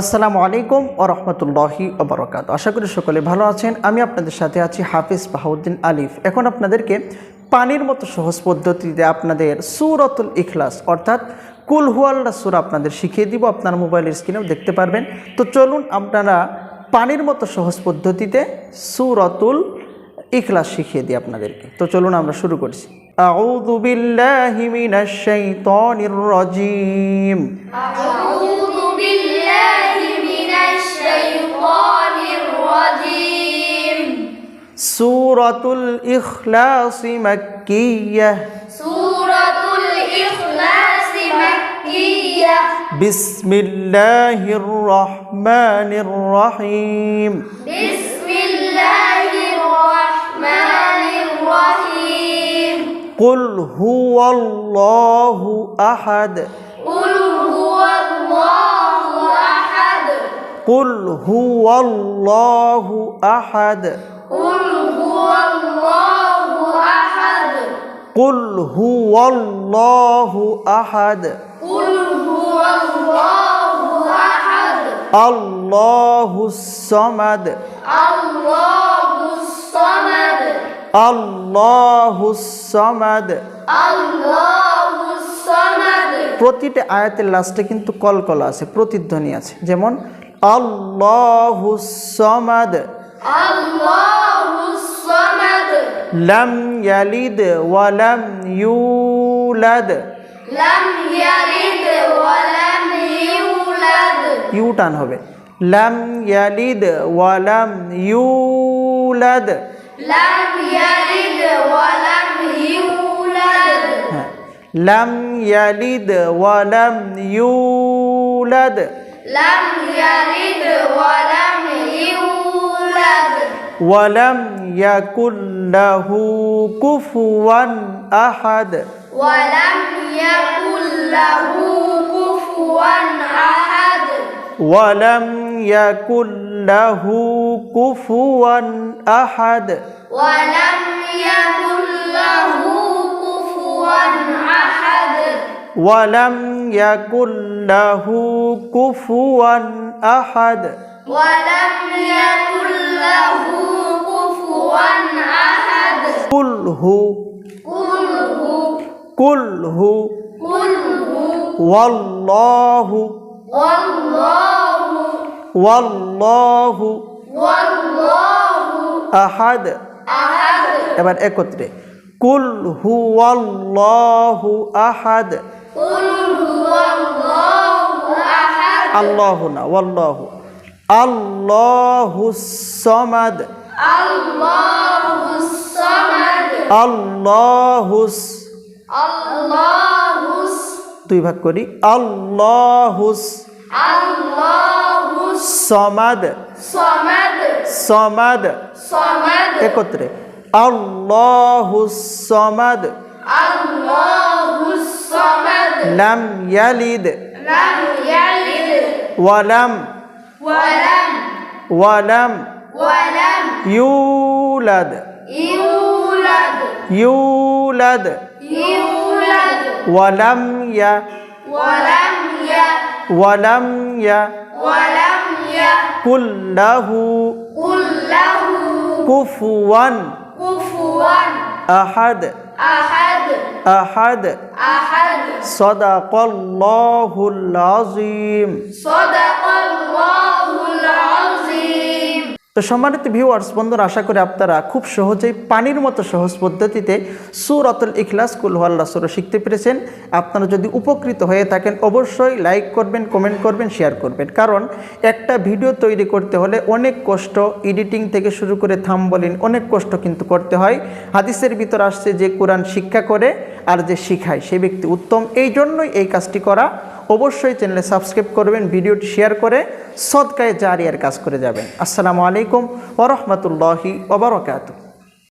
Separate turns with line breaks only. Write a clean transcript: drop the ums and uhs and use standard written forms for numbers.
আসসালামু আলাইকুম ওয়া রাহমাতুল্লাহি ওয়া বারাকাতুহু। আশা করি সকলে ভালো আছেন। আমি আপনাদের সাথে আছি হাফিজ বাহাউদ্দিন আলিফ। এখন আপনাদেরকে পানির মতো সহজ পদ্ধতিতে আপনাদের সূরাতুল ইখলাস অর্থাৎ কুল হুয়াল্লাহ সূরা আপনাদের শিখিয়ে দিব। আপনার মোবাইলের স্ক্রিনেও দেখতে পারবেন। তো চলুন আপনারা পানির মতো সহজ পদ্ধতিতে সূরাতুল ইখলাস শিখিয়ে দিই আপনাদেরকে। তো চলুন আমরা শুরু করছি। আউযু বিল্লাহি মিনাশ শাইতানির রাজীম। সূরাতুল ইখলাস মাক্কিয়্যাহ।
সূরাতুল ইখলাস মাক্কিয়্যাহ।
বিসমিল্লাহির রহমানির রহিম।
বিসমিল্লাহির রহমানির রহিম।
কুল হুয়াল্লাহু আহাদ।
কুল হুয়াল্লাহু আহাদ।
কুল হুয়াল্লাহু আহাদ।
কুল হুয়াল্লাহু আহাদ।
কুল হুয়াল্লাহু আহাদ।
কুল হুয়াল্লাহু আহাদ।
আল্লাহুস সামাদ।
আল্লাহুস সামাদ।
আল্লাহুস সামাদ।
আল্লাহুস সামাদ।
প্রতিটা আয়াতের লাস্টে কিন্তু কলকলা আছে, প্রতিধ্বনি আছে। যেমন আল্লাহুস সামাদ।
আল্লাহুস সামাদ।
লাম ইয়ালিদ ওয়া লাম ইউলাদ।
লাম ইয়ালিদ ওয়া লাম ইউলাদ।
ইউ টান হবে। লাম ইয়ালিদ ওয়া লাম ইউলাদ।
লাম ইয়ালিদ ওয়া লাম ইউলাদ।
হ্যাঁ, লাম ইয়ালিদ ওয়া লাম ইউলাদ।
লাম ইয়ালিদ ওয়া লাম ইউলাদ।
ওয়া লাম ইয়াকুল লাহু কুফুয়ান আহাদ।
ওয়া লাম ইয়াকুল লাহু কুফুয়ান আহাদ।
ওয়া লাম ইয়াকুল লাহু কুফুয়ান আহাদ।
ওয়া লাম ইয়াকুল লাহু কুফুয়ান আহাদ।
ওয়া লাম ইয়াকুল লাহু কুফুয়ান আহাদ।
ওয়া লাম ইয়াকুল লাহু কুফুয়ান আহাদ।
কুল হু।
কুল হু।
কুল হু।
কুল হু।
ওয়াল্লাহু।
ওয়াল্লাহু।
ওয়াল্লাহু
ওয়াল্লাহু
আহাদ।
আহাদ।
এবার একত্রে কুল হুয়াল্লাহু আহাদ।
কুল হুয়াল্লাহু আহাদ।
আল্লাহু না, ওয়াল্লাহু। আল্লাহুস সামাদ।
আল্লাহুস সামাদ।
আল্লাহুস।
আল্লাহুস।
দুই ভাগ করি। আল্লাহুস
আল্লাহুস
সামাদ।
সামাদ।
সামাদ
সামাদ।
একত্রে আল্লাহুস সামাদ।
আল্লাহুস সামাদ।
লাম ইয়ালিদ
লাম ইয়ালিদ
ওয়া লাম
ওয়া লাম
ইউলাদ।
ইউলাদ
ইউলাদ
ইউলাদ।
ওয়া লাম ইয়া
ওয়া লাম
কুল লাহু
ইয়াকুল লাহু
কুফুয়ান
কুফুয়ান
আহাদ।
আহাদ।
আহাদ।
আহাদ।
সাদাকাল্লাহুল আযীম।
সাদাকাল্লাহুল আযীম।
তো সম্মানিত ভিউয়ার্স বন্ধুরা, আশা করি আপনারা খুব সহজেই পানির মতো সহজ পদ্ধতিতে সূরাতুল ইখলাস কুল হুয়াল্লাহু সূরা শিখতে পেরেছেন। আপনারা যদি উপকৃত হয়ে থাকেন অবশ্যই লাইক করবেন, কমেন্ট করবেন, শেয়ার করবেন। কারণ একটা ভিডিও তৈরি করতে হলে অনেক কষ্ট, এডিটিং থেকে শুরু করে থাম্বনেইল অনেক কষ্ট কিন্তু করতে হয়। হাদিসের ভিতর আসছে যে কোরআন শিক্ষা করে আর যে শিখায় সেই ব্যক্তি উত্তম। এই জন্যই এই কাজটি করা। অবশ্যই চ্যানেলে সাবস্ক্রাইব করবেন, ভিডিওটি শেয়ার করে সদকায়ে জারিয়ার কাজ করে যাবেন। আসসালামু আলাইকুম ওয়া রাহমাতুল্লাহি ওয়া বারাকাতুহু।